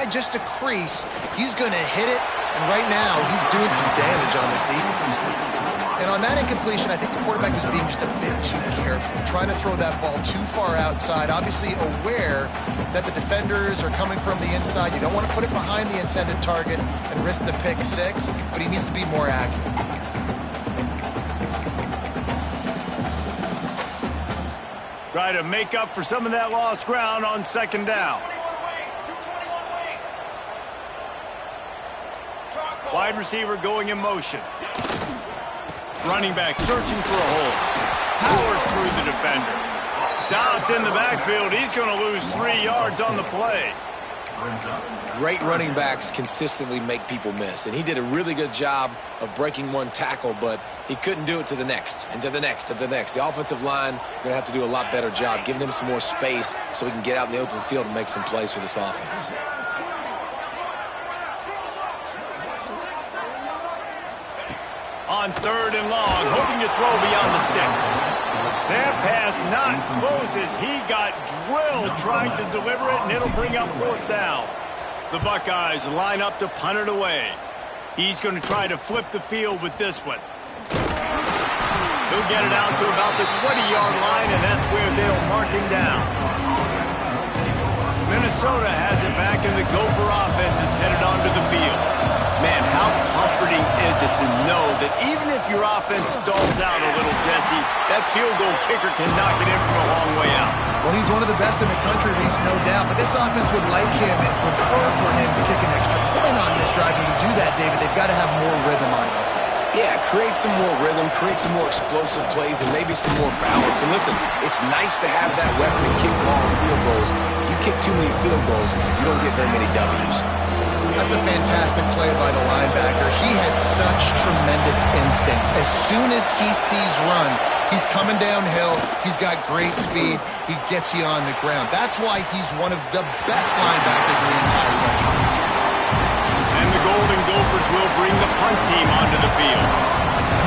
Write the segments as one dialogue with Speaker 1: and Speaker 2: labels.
Speaker 1: inside just a crease, he's going to hit it, and right now he's doing some damage on this defense. And on that incompletion, I think the quarterback was being just a bit too careful, trying to throw that ball too far outside, obviously aware that the defenders are coming from the inside. You don't want to put it behind the intended target and risk the pick six, but he needs to be more accurate.
Speaker 2: Try to make up for some of that lost ground on second down. Wide receiver going in motion. Running back searching for a hole. Powers through the defender. Stopped in the backfield. He's going to lose 3 yards on the play.
Speaker 3: Great running backs consistently make people miss, and he did a really good job of breaking one tackle, but he couldn't do it to the next, and to the next, and to the next. The offensive line going to have to do a lot better job, giving him some more space so he can get out in the open field and make some plays for this offense.
Speaker 2: On third and long, hoping to throw beyond the sticks. That pass not close as he got drilled trying to deliver it, and it'll bring up fourth down. The Buckeyes line up to punt it away. He's going to try to flip the field with this one. He'll get it out to about the 20-yard line, and that's where they'll mark him down. Minnesota has it back, and the Gopher offense is headed onto the field. Man, how comforting is it to know that even if your offense stalls out a little, Jesse, that field goal kicker can knock it in from a long way out.
Speaker 1: Well, he's one of the best in the country, Reese, no doubt. But this offense would like him and prefer for him to kick an extra point on this drive. And to do that, David, they've got to have more rhythm on offense.
Speaker 3: Yeah, create some more rhythm, create some more explosive plays, and maybe some more balance. And listen, it's nice to have that weapon and kick long field goals. If you kick too many field goals, you don't get very many W's.
Speaker 1: That's a fantastic play by the linebacker. He has such tremendous instincts. As soon as he sees run, he's coming downhill. He's got great speed. He gets you on the ground. That's why he's one of the best linebackers in the entire country.
Speaker 2: And the Golden Gophers will bring the punt team onto the field.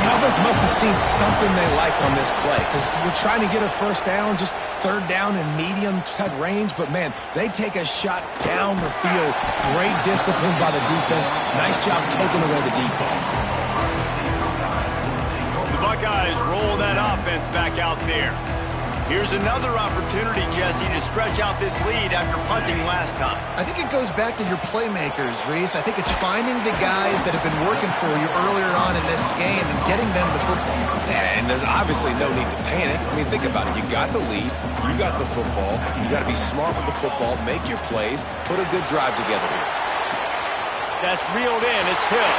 Speaker 3: The offense must have seen something they like on this play, because you're trying to get a first down, just third down in medium type range, but man, they take a shot down the field. Great discipline by the defense. Nice job taking away the deep ball.
Speaker 2: The Buckeyes roll that offense back out there. Here's another opportunity, Jesse, to stretch out this lead after punting last time.
Speaker 1: I think it goes back to your playmakers, Reese. I think it's finding the guys that have been working for you earlier on in this game and getting them the football.
Speaker 3: Yeah, and there's obviously no need to panic. I mean, think about it. You got the lead. You got the football. You got to be smart with the football, make your plays, put a good drive together here.
Speaker 2: That's reeled in. It's Hill.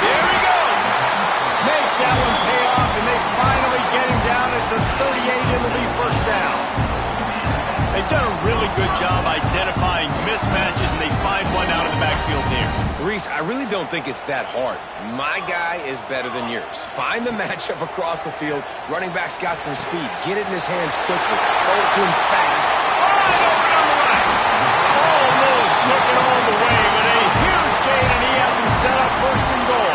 Speaker 2: There he goes. Makes that one pay off, and they finally get him down at the 38. It'll be first down. They've done a really good job identifying mismatches, and they find one out of the backfield there.
Speaker 3: Reese, I really don't think it's that hard. My guy is better than yours. Find the matchup across the field. Running back's got some speed. Get it in his hands quickly. Throw it to him fast.
Speaker 2: Wide open on the right. Almost took it all the way, but a huge gain, and he has him set up first and goal.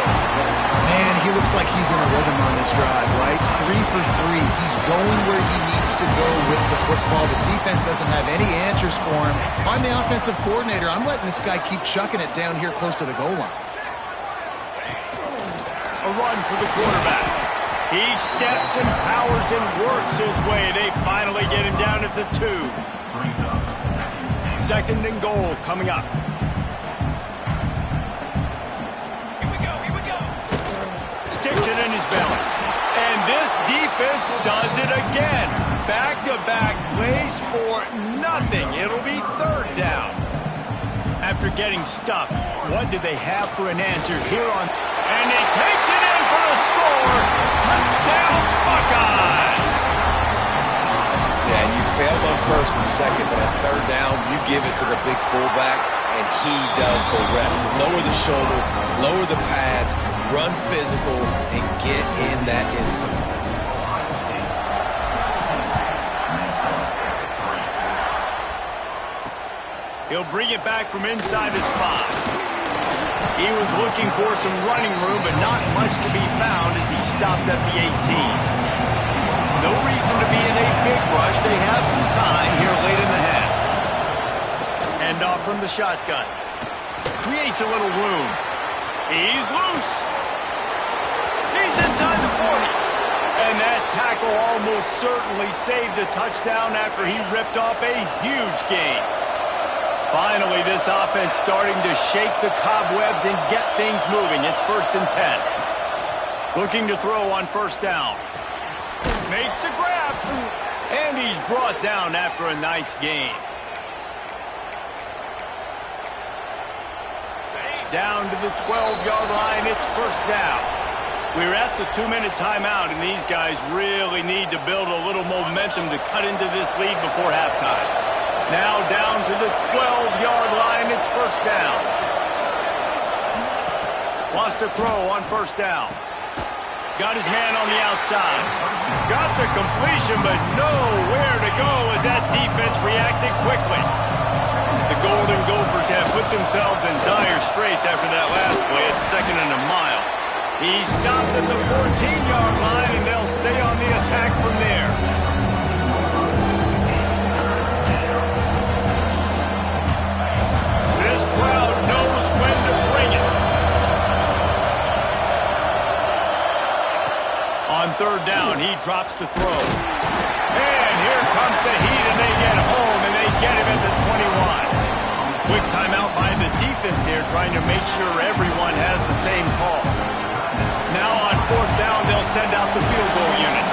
Speaker 1: Man, he looks like he's in a rhythm on this drive, right? 3 for 3. He's going where he needs to go with the football. The defense doesn't have any answers for him. Find the offensive coordinator. I'm letting this guy keep chucking it down here close to the goal line.
Speaker 2: A run for the quarterback. He steps and powers and works his way. They finally get him down at the 2. Second and goal coming up. Sticks it in his belly. And this defense does it again. Back-to-back plays for nothing. It'll be third down. After getting stuffed, what do they have for an answer here on? And he takes it in for the score. Touchdown, Buckeyes.
Speaker 3: Yeah, and you failed on first and second, but on third down, you give it to the big fullback, and he does the rest. Lower the shoulder, lower the pads, run physical, and get in that end zone.
Speaker 2: He'll bring it back from inside his 5. He was looking for some running room, but not much to be found as he stopped at the 18. No reason to be in a big rush. They have some time here late in the half. Hand off from the shotgun. Creates a little room. He's loose. He's inside the 40. And that tackle almost certainly saved a touchdown after he ripped off a huge gain. Finally, this offense starting to shake the cobwebs and get things moving. It's 1st and 10. Looking to throw on 1st down. Makes the grab. And he's brought down after a nice gain. Down to the 12-yard line. It's 1st down. We're at the 2-minute timeout, and these guys really need to build a little momentum to cut into this lead before halftime. Now down to the 12-yard line. It's 1st down. Wants to throw on 1st down. Got his man on the outside. Got the completion, but nowhere to go as that defense reacted quickly. The Golden Gophers have put themselves in dire straits after that last play. It's 2nd and a mile. He stopped at the 14-yard line, and they'll stay on the attack from there. This crowd knows when to bring it. On 3rd down, he drops to throw. And here comes the heat, and they get home, and they get him at the 21. Quick timeout by the defense here, trying to make sure everyone has the same call. Now on 4th down, they'll send out the field goal unit.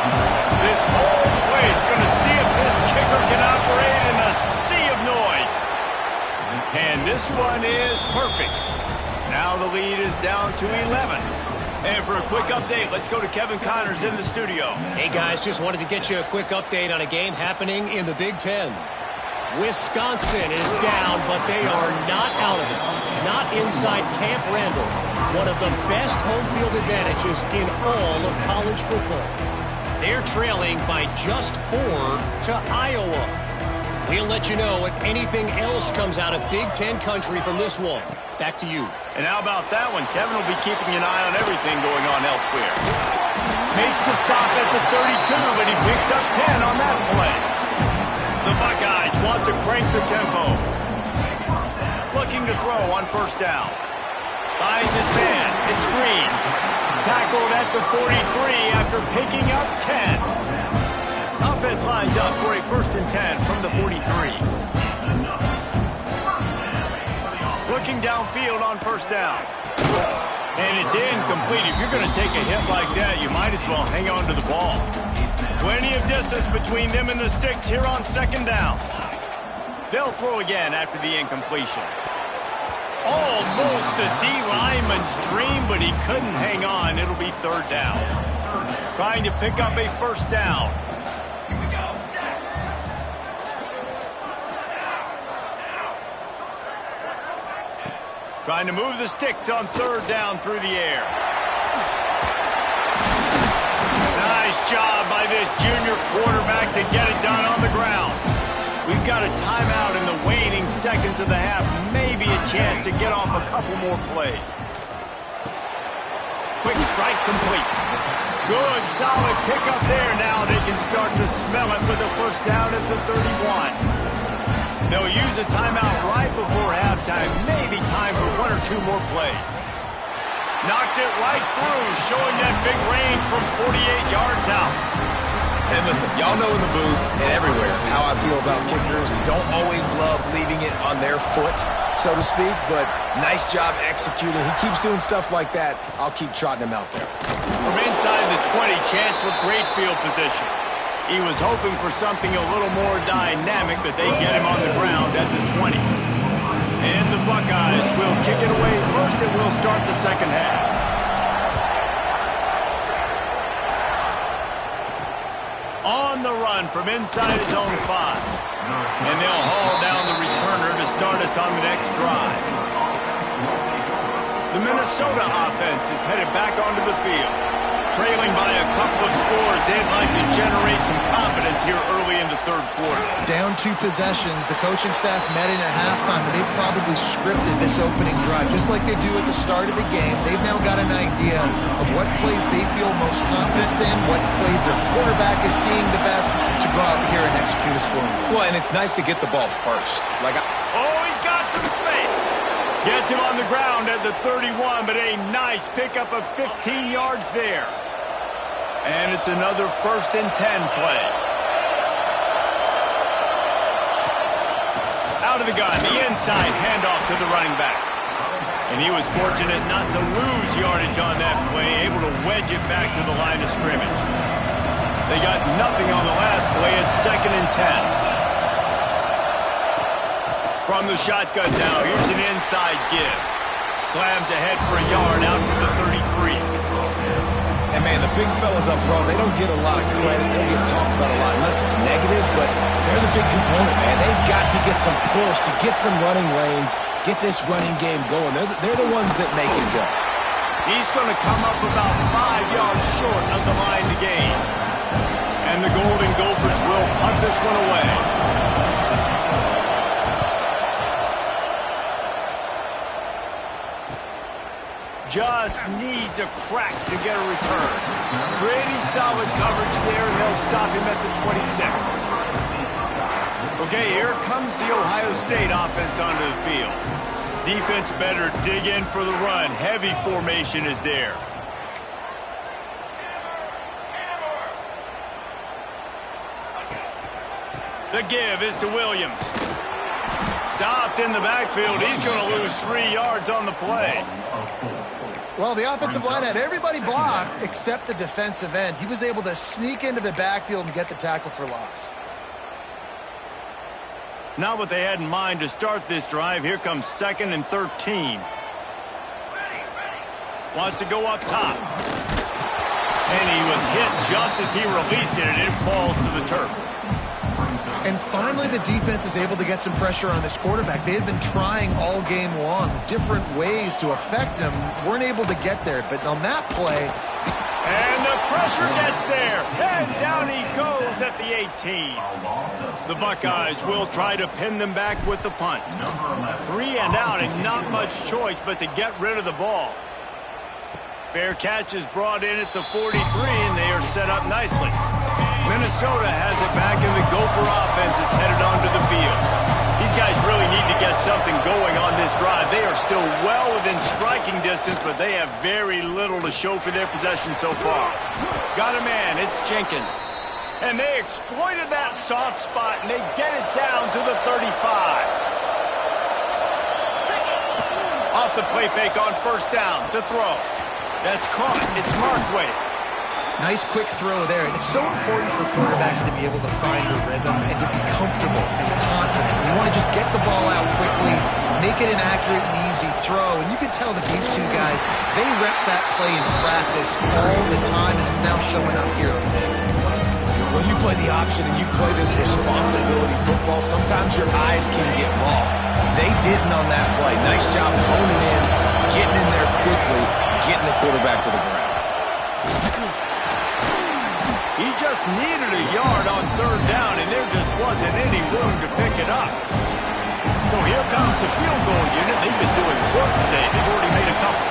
Speaker 2: This whole place going to see if this kicker can operate in a sea of noise. And this one is perfect. Now the lead is down to 11. And for a quick update, let's go to Kevin Connors in the studio.
Speaker 4: Hey, guys, just wanted to get you a quick update on a game happening in the Big Ten. Wisconsin is down, but they are not out of it. Not inside Camp Randall, one of the best home field advantages in all of college football. They're trailing by just 4 to Iowa. We'll let you know if anything else comes out of Big Ten country from this one. Back to you.
Speaker 2: And how about that one? Kevin will be keeping an eye on everything going on elsewhere. Makes the stop at the 32, but he picks up 10 on that play. The Buckeyes want to crank the tempo. Looking to throw on 1st down. Finds his man. It's Green. Tackled at the 43 after picking up 10. Offense lines up for a 1st and 10 from the 43. Looking downfield on 1st down. And it's incomplete. If you're going to take a hit like that, you might as well hang on to the ball. Plenty of distance between them and the sticks here on 2nd down. They'll throw again after the incompletion. Almost a D lineman's dream, but he couldn't hang on. It'll be 3rd down. Trying to pick up a 1st down. Trying to move the sticks on 3rd down through the air. Nice job by this junior quarterback to get it done on the ground. We've got a timeout in the waning seconds of the half. Maybe a chance to get off a couple more plays. Quick strike complete. Good, solid pickup there. Now they can start to smell it with a 1st down at the 31. They'll use a timeout right before halftime. Maybe time for 1 or 2 more plays. Knocked it right through, showing that big range from 48 yards out.
Speaker 3: And listen, y'all know in the booth and everywhere how I feel about kickers. Don't always love leaving it on their foot, so to speak, but nice job executing. He keeps doing stuff like that. I'll keep trotting him out there.
Speaker 2: From inside the 20, chance for great field position. He was hoping for something a little more dynamic, but they get him on the ground at the 20. And the Buckeyes will kick it away first, and we'll start the 2nd half. On the run from inside his own 5. And they'll haul down the returner to start us on the next drive. The Minnesota offense is headed back onto the field. Trailing by a couple of scores, they'd like to generate some confidence here early in the 3rd quarter.
Speaker 1: Down 2 possessions, the coaching staff met in at halftime, and they've probably scripted this opening drive. Just like they do at the start of the game, they've now got an idea of what plays they feel most confident in, what plays their quarterback is seeing the best to go out here and execute a scoring.
Speaker 3: Well, and it's nice to get the ball first.
Speaker 2: Oh, he's got some space. Gets him on the ground at the 31, but a nice pickup of 15 yards there. And it's another 1st and 10 play. Out of the gun, the inside handoff to the running back. And he was fortunate not to lose yardage on that play, able to wedge it back to the line of scrimmage. They got nothing on the last play. It's 2nd and 10. From the shotgun now, here's an inside give. Slams ahead for a yard out to the 33.
Speaker 3: And, man, the big fellas up front, they don't get a lot of credit. They don't get talked about a lot unless it's negative, but they're the big component, man. They've got to get some push, to get some running lanes, get this running game going. They're the ones that make it go.
Speaker 2: He's going to come up about 5 yards short of the line to gain. And the Golden Gophers will punt this one away. Just needs a crack to get a return. Pretty solid coverage there, and they'll stop him at the 26. Okay, here comes the Ohio State offense onto the field. Defense better dig in for the run. Heavy formation is there. The give is to Williams. Stopped in the backfield. He's going to lose 3 yards on the play.
Speaker 1: Well, the offensive line had everybody blocked except the defensive end. He was able to sneak into the backfield and get the tackle for loss.
Speaker 2: Not what they had in mind to start this drive. Here comes 2nd and 13. Wants to go up top. And he was hit just as he released it, and it falls to the turf.
Speaker 1: And finally, the defense is able to get some pressure on this quarterback. They had been trying all game long, different ways to affect him. Weren't able to get there, but on that play...
Speaker 2: And the pressure gets there, and down he goes at the 18. The Buckeyes will try to pin them back with the punt. 3 and out, and not much choice but to get rid of the ball. Fair catch is brought in at the 43, and they are set up nicely. Minnesota has it back, and the Gopher offense is headed onto the field. These guys really need to get something going on this drive. They are still well within striking distance, but they have very little to show for their possession so far. Got a man, it's Jenkins. And they exploited that soft spot, and they get it down to the 35. Off the play fake on 1st down to throw. That's caught. It's Markway.
Speaker 1: Nice quick throw there. It's so important for quarterbacks to be able to find a rhythm and to be comfortable and confident. You want to just get the ball out quickly, make it an accurate and easy throw. And you can tell that these two guys, they rep that play in practice all the time, and it's now showing up here.
Speaker 3: When you play the option and you play this responsibility football, sometimes your eyes can get lost. They didn't on that play. Nice job honing in, getting in there quickly, getting the quarterback to the ground.
Speaker 2: He just needed a yard on 3rd down, and there just wasn't any room to pick it up. So here comes the field goal unit. They've been doing work today. They've already made a couple.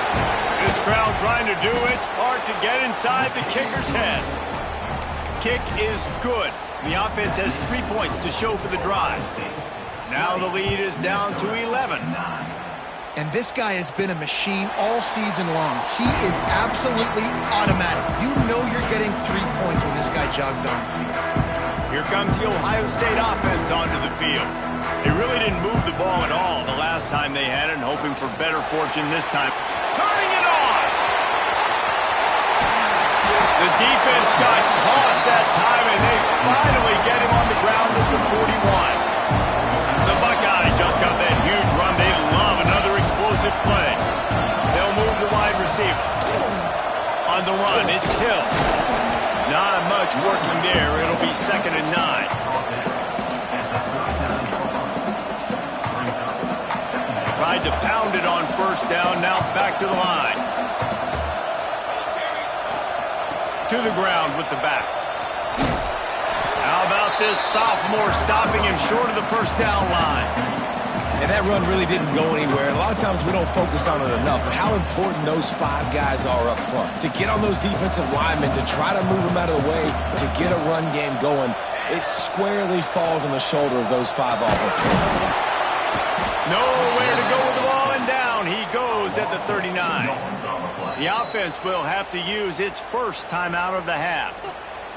Speaker 2: This crowd trying to do its part to get inside the kicker's head. Kick is good. The offense has 3 points to show for the drive. Now the lead is down to 11.
Speaker 1: And this guy has been a machine all season long. He is absolutely automatic. You know you're getting 3 points when this guy jogs on the field.
Speaker 2: Here comes the Ohio State offense onto the field. They really didn't move the ball at all the last time they had it, and hoping for better fortune this time. Turning it on! The defense got caught that time, and they finally get him on the ground at the 41. The Buckeyes just got that huge run. They love another explosive play. They'll move the wide receiver. On the run, it's Hill. Not much working there. It'll be 2nd and 9. Tried to pound it on 1st down. Now back to the line. To the ground with the back. How about this sophomore stopping him short of the 1st down line?
Speaker 3: And that run really didn't go anywhere. A lot of times we don't focus on it enough, but how important those 5 guys are up front. To get on those defensive linemen, to try to move them out of the way, to get a run game going, it squarely falls on the shoulder of those 5 offensive linemen.
Speaker 2: Nowhere to go with the ball and down. goes at the 39. The offense will have to use its first timeout of the half.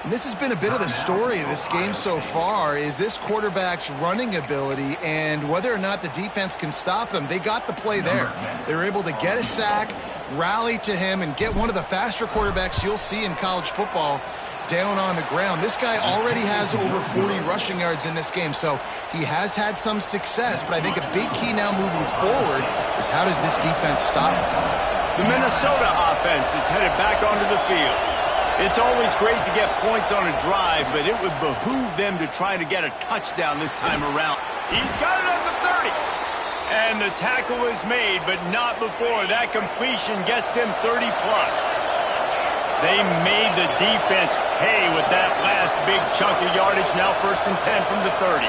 Speaker 1: And this has been a bit of the story of this game so far, is this quarterback's running ability and whether or not the defense can stop them. They got the play there. They were able to get a sack, rally to him, and get one of the faster quarterbacks you'll see in college football down on the ground. This guy already has over 40 rushing yards in this game, so he has had some success, but I think a big key now moving forward is how does this defense stop him?
Speaker 2: The Minnesota offense is headed back onto the field. It's always great to get points on a drive, but it would behoove them to try to get a touchdown this time around. He's got it at the 30. And the tackle is made, but not before that completion gets them 30-plus. They made the defense pay with that last big chunk of yardage. Now 1st and 10 from the 30.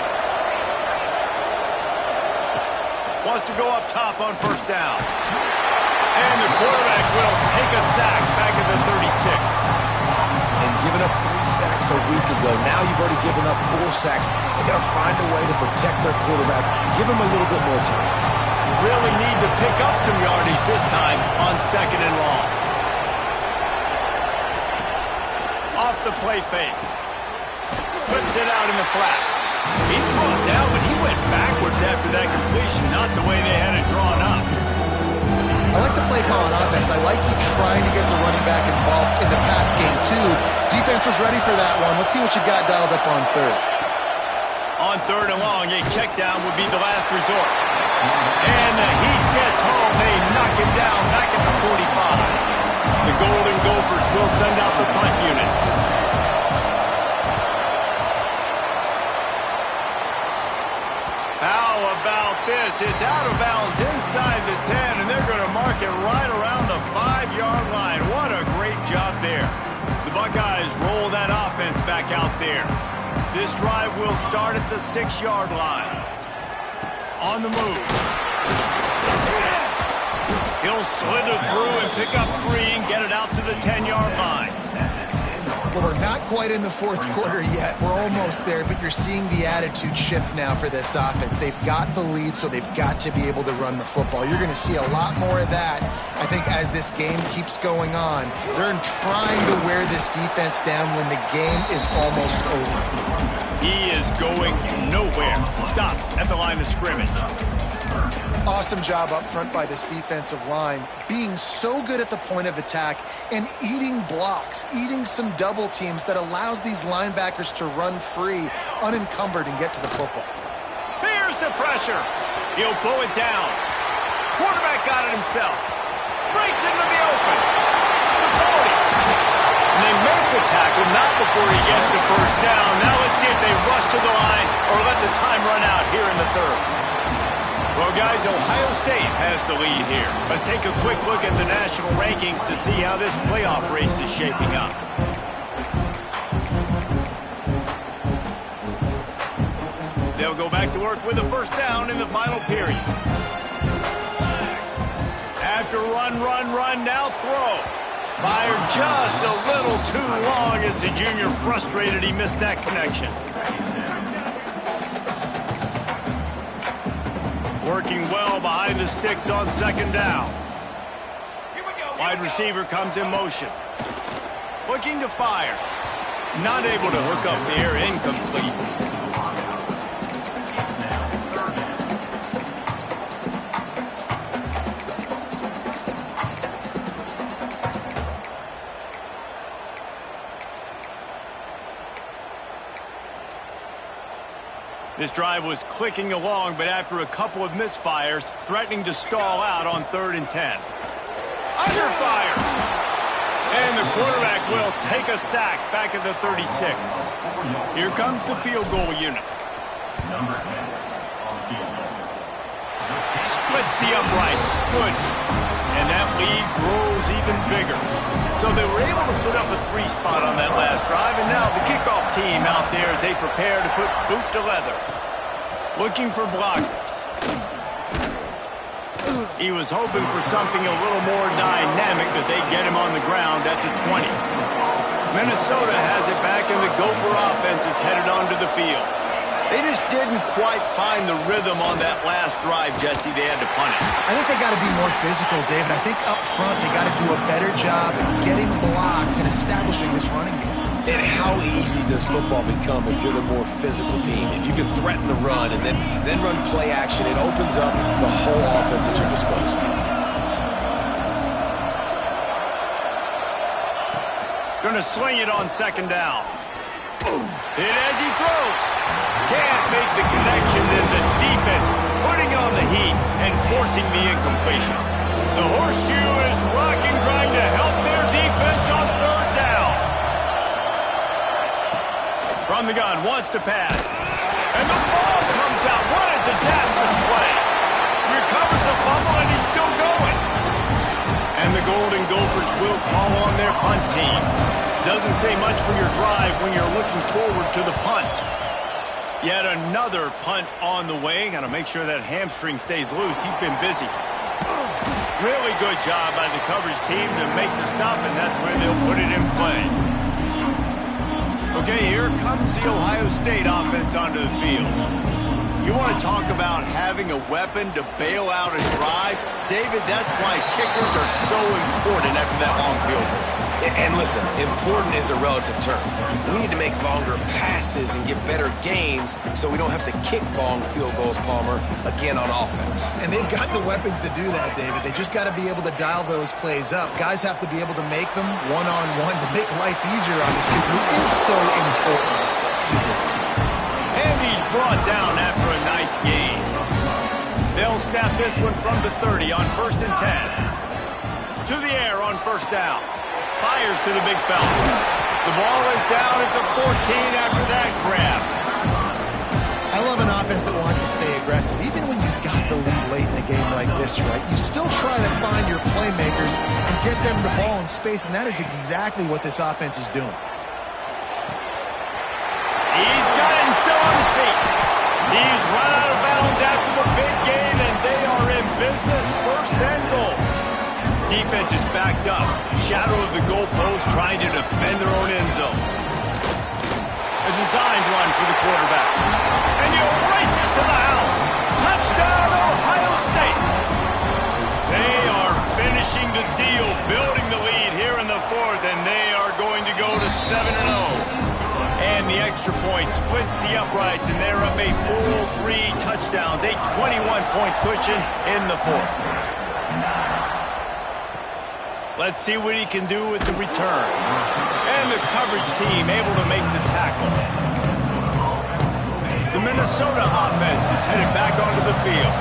Speaker 2: Wants to go up top on 1st down. And the quarterback will take a sack back at the 36.
Speaker 3: And giving up 3 sacks a week ago, now you've already given up 4 sacks. They got to find a way to protect their quarterback. Give him a little bit more time.
Speaker 2: Really need to pick up some yardage this time on 2nd and long. Off the play fake. Flips it out in the flat. He's brought down, but he went backwards after that completion, not the way they had it drawn up.
Speaker 1: I like the play call on offense. I like you trying to get the running back involved in the pass game, too. Defense was ready for that one. Let's see what you got dialed up on 3rd.
Speaker 2: On 3rd and long, a check down would be the last resort. And the Heat gets home. They knock him down back at the 45. The Golden Gophers will send out the punt unit. How about this? It's out of bounds inside the 10, and they're going to mark it right around the 5-yard line. What a great job there. The Buckeyes roll that offense back out there. This drive will start at the 6-yard line. On the move. He'll slither through and pick up 3 and get it out to the 10-yard line.
Speaker 1: Well, we're not quite in the 4th quarter yet. We're almost there, but you're seeing the attitude shift now for this offense. They've got the lead, so they've got to be able to run the football. You're going to see a lot more of that, I think, as this game keeps going on. They're trying to wear this defense down when the game is almost over.
Speaker 2: He is going nowhere. Stop at the line of scrimmage.
Speaker 1: Awesome job up front by this defensive line, being so good at the point of attack and eating blocks, eating some double teams that allows these linebackers to run free, unencumbered, and get to the football.
Speaker 2: Here's the pressure. He'll pull it down. Quarterback got it himself. Breaks into the open. The 40. And they make the tackle, not before he gets the 1st down. Now let's see if they rush to the line or let the time run out here in the 3rd. Well, guys, Ohio State has the lead here. Let's take a quick look at the national rankings to see how this playoff race is shaping up. They'll go back to work with a 1st down in the final period. After run, now throw. Fired just a little too long as the junior frustrated he missed that connection. Working well behind the sticks on 2nd down. Wide receiver comes in motion. Looking to fire. Not able to hook up there, incomplete. This drive was clicking along, but after a couple of misfires, threatening to stall out on 3rd and 10. Under fire! And the quarterback will take a sack back at the 36. Here comes the field goal unit. Splits the uprights. Good. And that lead grows even bigger. So they were able to put up a 3 spot on that last drive, and now the kickoff team out there as they prepare to put boot to leather. Looking for blockers. He was hoping for something a little more dynamic, but they get him on the ground at the 20. Minnesota has it back, and the Gopher offense is headed onto the field. They just didn't quite find the rhythm on that last drive, Jesse. They had to punt it.
Speaker 1: I think they got to be more physical, David. I think up front they got to do a better job getting blocks and establishing this running game.
Speaker 3: And how easy does football become if you're the more physical team? If you can threaten the run and then run play action, it opens up the whole offense at your disposal.
Speaker 2: Gonna swing it on second down. Hit as he throws. Can't make the connection, and the defense putting on the heat and forcing the incompletion. The horseshoe is rocking, trying to help their defense on third down. From the gun, wants to pass. And the ball comes out. What a disastrous play. Recovers the fumble, and he's still going. And the Golden Gophers will call on their punt team. Doesn't say much for your drive when you're looking forward to the punt. Yet another punt on the way. Got to make sure that hamstring stays loose. He's been busy. Really good job by the coverage team to make the stop, and that's where they'll put it in play. Okay, here comes the Ohio State offense onto the field. You want to talk about having a weapon to bail out a drive? David, that's why kickers are so important after that long field goal.
Speaker 3: And listen, important is a relative term. We need to make longer passes and get better gains so we don't have to kick long field goals, Palmer, again on offense.
Speaker 1: And they've got the weapons to do that, David. They just got to be able to dial those plays up. Guys have to be able to make them one-on-one to make life easier on this kid who is so important to this team.
Speaker 2: And he's brought down after a nice gain. They'll snap this one from the 30 on 1st and 10. To the air on first down. Fires to the big fella. The ball is down at the 14 after that grab.
Speaker 1: I love an offense that wants to stay aggressive. Even when you've got the lead late in a game like this, right, you still try to find your playmakers and get them the ball in space, and that is exactly what this offense is doing.
Speaker 2: He's got it and still on his feet. He's run out of bounds after the big gain, and they are in business. First and goal. Defense is backed up. Shadow of the goalpost trying to defend their own end zone. A designed run for the quarterback. And you race it to the house. Touchdown, Ohio State. They are finishing the deal, building the lead here in the fourth, and they are going to go to 7-0. And the extra point splits the uprights, and they're up a full 3 touchdowns, a 21-point cushion in the fourth. Let's see what he can do with the return. And the coverage team able to make the tackle. The Minnesota offense is headed back onto the field.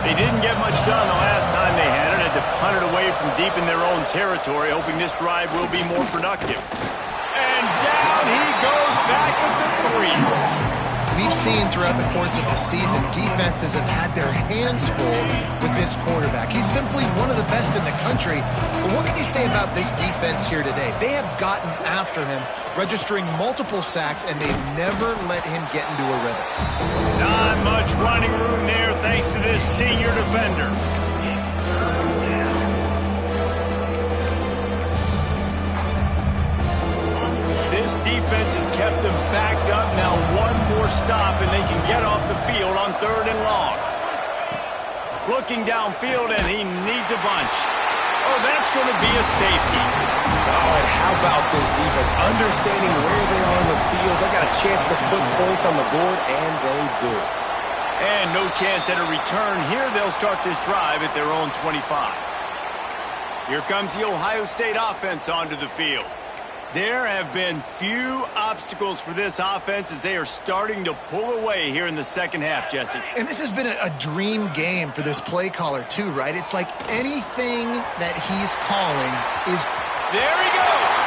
Speaker 2: They didn't get much done the last time they had it. Had to punt it away from deep in their own territory, hoping this drive will be more productive. And down he goes back at the 3.
Speaker 1: We've seen throughout the course of the season, defenses have had their hands full with this quarterback. He's simply one of the best in the country. But what can you say about this defense here today? They have gotten after him, registering multiple sacks, and they've never let him get into a rhythm.
Speaker 2: Not much running room there thanks to this senior defender. Defense has kept them backed up. Now one more stop and they can get off the field on 3rd and long. Looking downfield, and he needs a bunch. Oh, that's going to be a safety.
Speaker 3: Oh, and how about this defense? Understanding where they are on the field. They got a chance to put points on the board, and they do.
Speaker 2: And no chance at a return here. They'll start this drive at their own 25. Here comes the Ohio State offense onto the field. There have been few obstacles for this offense as they are starting to pull away here in the second half, Jesse.
Speaker 1: And this has been a dream game for this play caller, too, right? It's like anything that he's calling is...
Speaker 2: There he goes!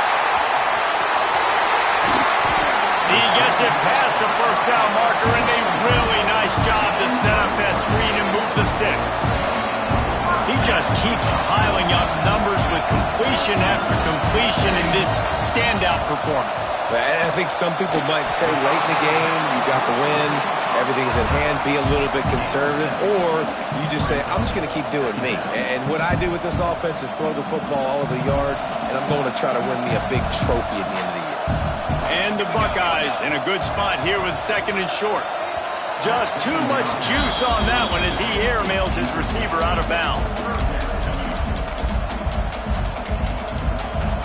Speaker 2: He gets it past the first down marker, and a really nice job to set up that screen and move the sticks. He just keeps piling up numbers with completion after completion in this standout performance.
Speaker 3: I think some people might say late in the game, you got the win, everything's in hand, be a little bit conservative, or you just say, I'm just going to keep doing me. And what I do with this offense is throw the football all over the yard, and I'm going to try to win me a big trophy at the end of the year.
Speaker 2: And the Buckeyes in a good spot here with 2nd and short. Just too much juice on that one as he airmails his receiver out of bounds.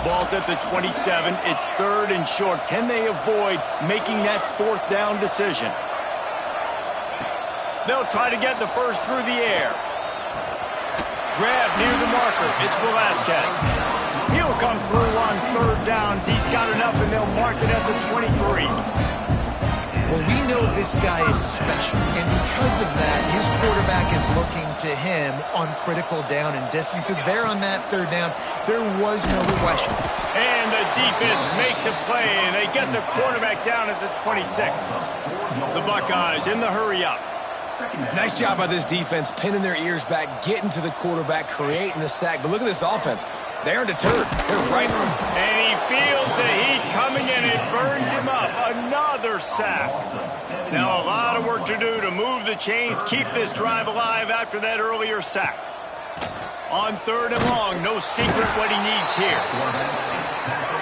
Speaker 2: Ball's at the 27. It's 3rd and short. Can they avoid making that 4th down decision? They'll try to get the first through the air. Grab near the marker. It's Velasquez. He'll come through on 3rd downs. He's got enough, and they'll mark it at the 23.
Speaker 1: Well, we know this guy is special, and because of that, his quarterback is looking to him on critical down and distances. There on that 3rd down, there was no question.
Speaker 2: And the defense makes a play, and they get the quarterback down at the 26. The Buckeyes in the hurry-up.
Speaker 3: Nice job by this defense, pinning their ears back, getting to the quarterback, creating the sack. But look at this offense. They aren't deterred. They're right on.
Speaker 2: And he feels the heat coming, and it burns him up. Another sack. Now a lot of work to do to move the chains, keep this drive alive after that earlier sack. On 3rd and long, no secret what he needs here.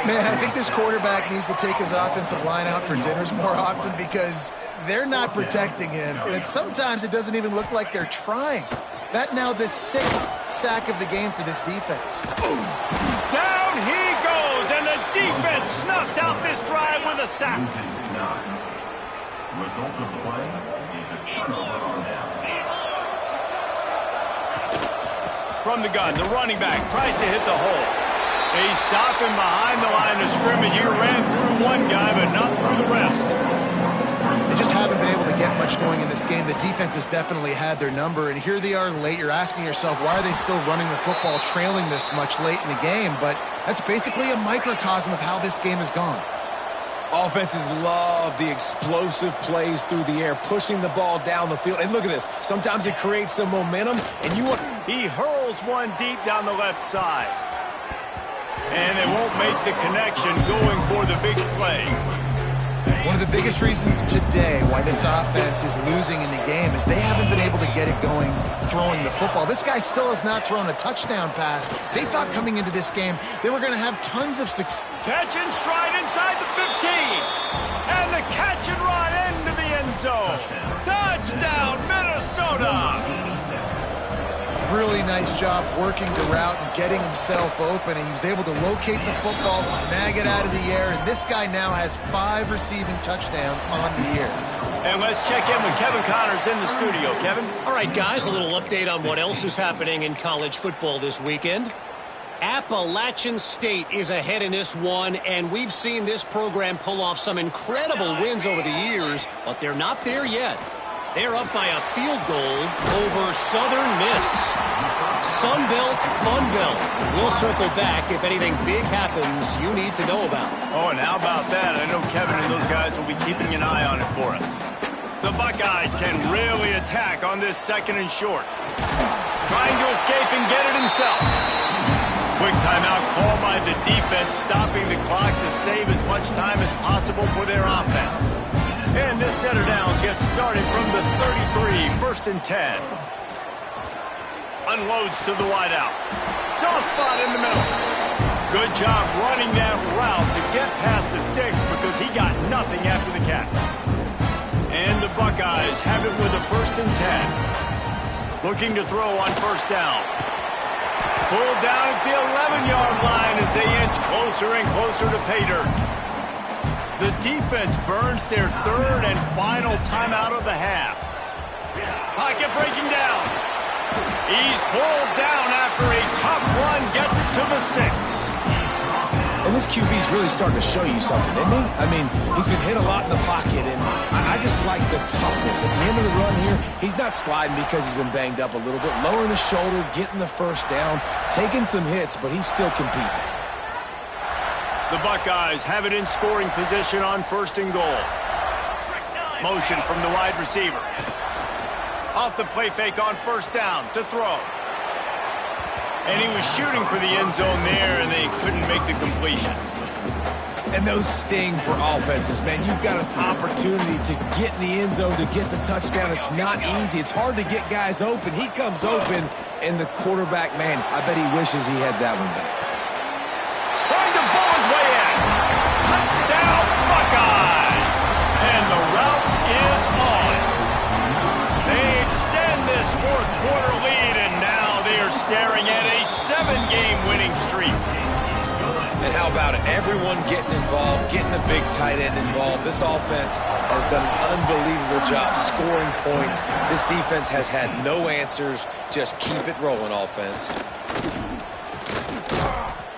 Speaker 1: Man, I think this quarterback needs to take his offensive line out for dinners more often because they're not protecting him. And sometimes it doesn't even look like they're trying. That now the 6th sack of the game for this defense.
Speaker 2: Down he goes, and the defense snuffs out this drive with a sack.
Speaker 5: Result of the play is a turnover on down.
Speaker 2: From the gun, the running back tries to hit the hole. He's stopping behind the line of scrimmage. He ran through one guy, but not through the rest.
Speaker 1: They just haven't been able to get much going in this game. The defense has definitely had their number, and here they are late. You're asking yourself, why are they still running the football, trailing this much late in the game? But that's basically a microcosm of how this game has gone.
Speaker 3: Offenses love the explosive plays through the air, pushing the ball down the field. And look at this. Sometimes it creates some momentum, and you want...
Speaker 2: He hurls one deep down the left side. And they won't make the connection going for the big play.
Speaker 1: One of the biggest reasons today why this offense is losing in the game is they haven't been able to get it going throwing the football. This guy still has not thrown a touchdown pass. They thought coming into this game they were going to have tons of success.
Speaker 2: Catch and stride inside the 15. And the catch and run into the end zone. Touchdown, Minnesota.
Speaker 1: Really nice job working the route and getting himself open, and he was able to locate the football, snag it out of the air, and this guy now has 5 receiving touchdowns on the year.
Speaker 2: And let's check in with Kevin Connors in the studio. Kevin?
Speaker 4: All right, guys, a little update on what else is happening in college football this weekend. Appalachian State is ahead in this one, and we've seen this program pull off some incredible wins over the years, but they're not there yet. They're up by a field goal over Southern Miss. Sunbelt, Funbelt. We'll circle back if anything big happens you need to know about.
Speaker 2: Oh, and how about that? I know Kevin and those guys will be keeping an eye on it for us. The Buckeyes can really attack on this 2nd and short. Trying to escape and get it himself. Quick timeout call by the defense, stopping the clock to save as much time as possible for their offense. And this set of downs gets started from the 33, 1st and 10. Unloads to the wideout. Soft spot in the middle. Good job running that route to get past the sticks because he got nothing after the catch. And the Buckeyes have it with a 1st and 10. Looking to throw on 1st down. Pulled down at the 11-yard line as they inch closer and closer to pay dirt. The defense burns their 3rd and final timeout of the half. Pocket breaking down. He's pulled down after a tough run, gets it to the 6.
Speaker 3: And this QB's really starting to show you something, isn't he? I mean, he's been hit a lot in the pocket, and I just like the toughness. At the end of the run here, he's not sliding because he's been banged up a little bit. Lowering the shoulder, getting the 1st down, taking some hits, but he's still competing.
Speaker 2: The Buckeyes have it in scoring position on 1st and goal. Motion from the wide receiver. Off the play fake on 1st down to throw. And he was shooting for the end zone there, and they couldn't make the completion.
Speaker 3: And those sting for offenses, man. You've got an opportunity to get in the end zone, to get the touchdown. It's not easy. It's hard to get guys open. He comes open, and the quarterback, man, I bet he wishes he had that one back.
Speaker 2: Trying to bowl his way in. Touchdown, Buckeyes! And the route is on. fourth-quarter lead, and now they are staring at a 7-game winning streak.
Speaker 3: And how about it? Everyone getting involved, getting the big tight end involved. This offense has done an unbelievable job scoring points. This defense has had no answers. Just keep it rolling, offense.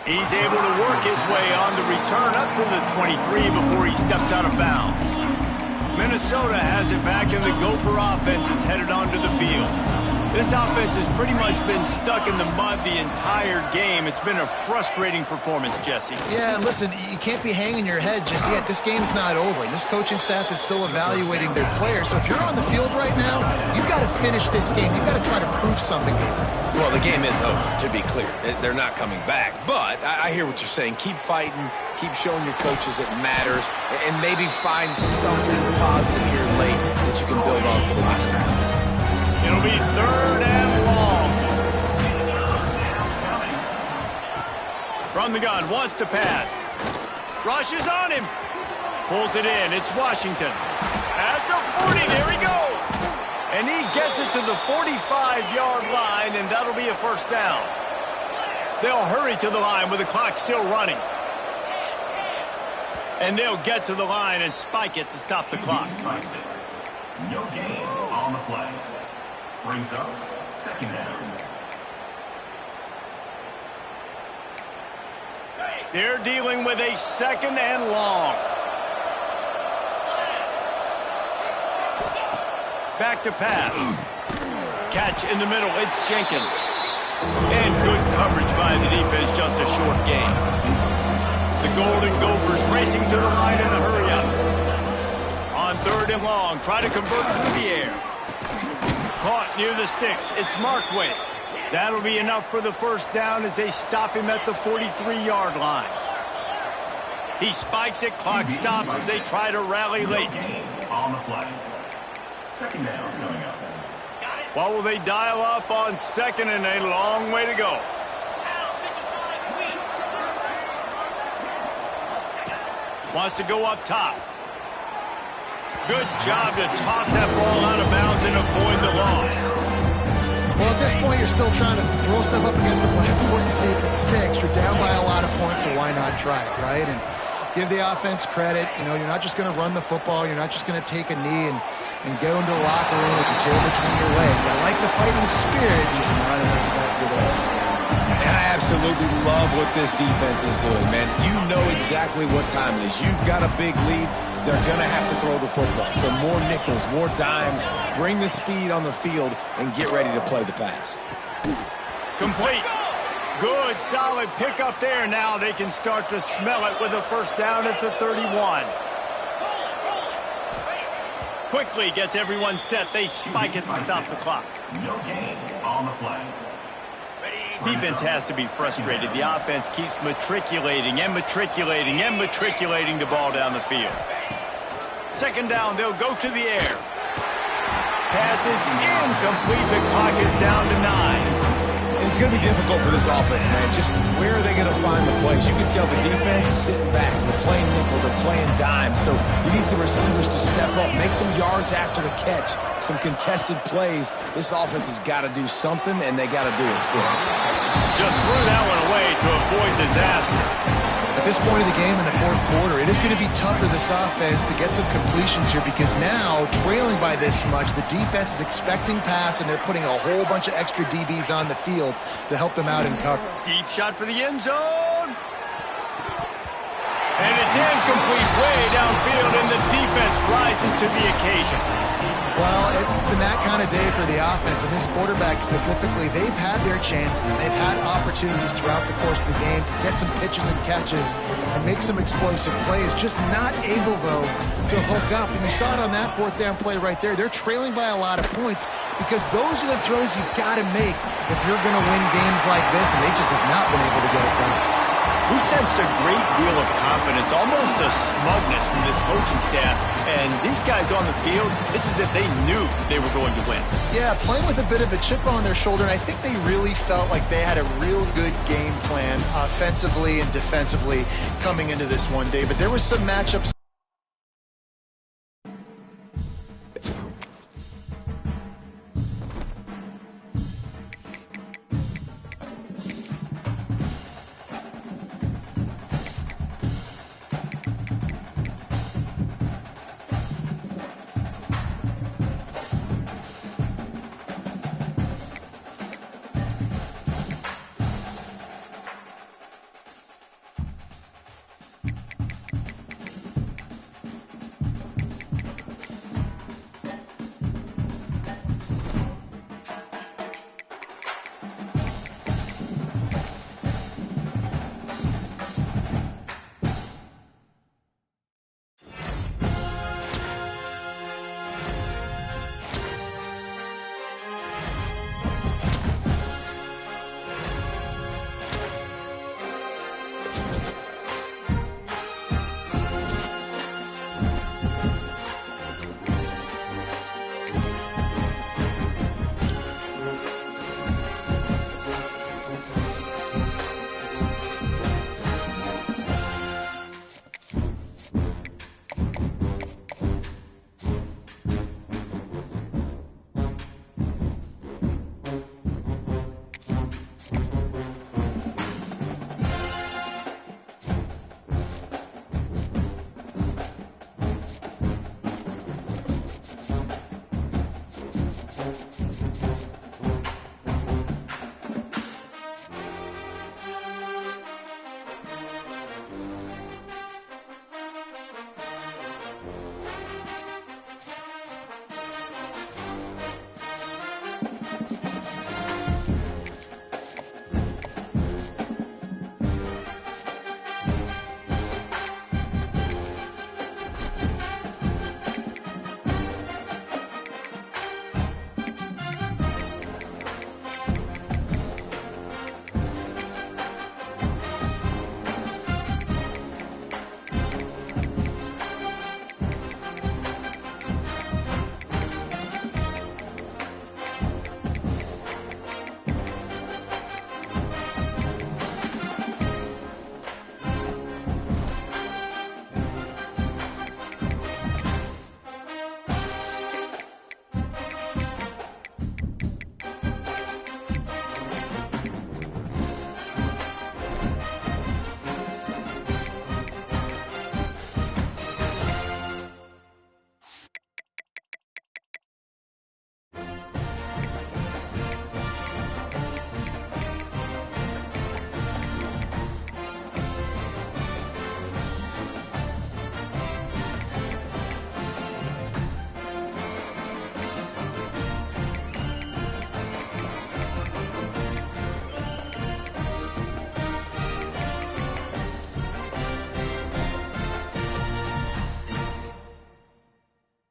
Speaker 2: He's able to work his way on the return up to the 23 before he steps out of bounds. Minnesota has it back, and the Gopher offense is headed onto the field. This offense has pretty much been stuck in the mud the entire game. It's been a frustrating performance, Jesse.
Speaker 1: Yeah, and listen, you can't be hanging your head just yet. This game's not over. This coaching staff is still evaluating their players. So if you're on the field right now, you've got to finish this game. You've got to try to prove something to them.
Speaker 3: Well, the game is over, to be clear. They're not coming back. But I hear what you're saying. Keep fighting. Keep showing your coaches it matters. And maybe find something positive here late that you can build on for the weeks to come.
Speaker 2: It'll be 3rd and long. From the gun, wants to pass. Rushes on him. Pulls it in. It's Washington. At the 40, there he goes. And he gets it to the 45-yard line, and that'll be a first down. They'll hurry to the line with the clock still running. And they'll get to the line and spike it to stop the clock.
Speaker 5: No gain on the play. Brings up 2nd down.
Speaker 2: They're dealing with a 2nd and long. Back to pass. Catch in the middle. It's Jenkins. And good coverage by the defense. Just a short gain. The Golden Gophers racing to the line in a hurry-up. On 3rd and long. Try to convert through the air. Caught near the sticks. It's Markway. That'll be enough for the first down as they stop him at the 43-yard line. He spikes it. Clock stops as they try to rally late.
Speaker 5: On the play. 2nd down coming up.
Speaker 2: What will they dial up on 2nd and a long way to go? Wants to go up top. Good job to toss that ball out of bounds and avoid the loss.
Speaker 1: Well, at this point, you're still trying to throw stuff up against the blackboard to see if it sticks. You're down by a lot of points, so why not try it, right? And give the offense credit. You know, you're not just going to run the football. You're not just going to take a knee and go into the locker room with your tail between your legs. I like the fighting spirit. Just not enough of that today.
Speaker 3: And I absolutely love what this defense is doing, man. You know exactly what time it is. You've got a big lead. They're going to have to throw the football. So more nickels, more dimes. Bring the speed on the field and get ready to play the pass.
Speaker 2: Complete. Good, solid pickup there. Now they can start to smell it with a first down at the 31. Quickly gets everyone set. They spike it to stop the clock.
Speaker 5: No gain on the play.
Speaker 2: Defense has to be frustrated. The offense keeps matriculating and matriculating and matriculating the ball down the field. 2nd down, they'll go to the air. Pass is incomplete. The clock is down to 9.
Speaker 3: It's going to be difficult for this offense, man. Just where are they going to find the plays? You can tell the defense sitting back. They're playing nickel. They're playing dime. So you need some receivers to step up, make some yards after the catch, some contested plays. This offense has got to do something, and they got to do it quick.
Speaker 2: Just threw that one away to avoid disaster.
Speaker 1: At this point of the game in the 4th quarter, it is going to be tough for this offense to get some completions here because now, trailing by this much, the defense is expecting pass, and they're putting a whole bunch of extra DBs on the field to help them out in cover.
Speaker 2: Deep shot for the end zone. And it's incomplete way downfield, and the defense rises to the occasion.
Speaker 1: Well, it's been that kind of day for the offense, and this quarterback specifically, they've had their chances. They've had opportunities throughout the course of the game to get some pitches and catches and make some explosive plays, just not able, though, to hook up. And you saw it on that 4th down play right there. They're trailing by a lot of points because those are the throws you've got to make if you're going to win games like this, and they just have not been able to get it done.
Speaker 2: We sensed a great deal of confidence, almost a smugness from this coaching staff. And these guys on the field, it's as if they knew that they were going to win.
Speaker 1: Yeah, playing with a bit of a chip on their shoulder, and I think they really felt like they had a real good game plan offensively and defensively coming into this one, David. There were some matchups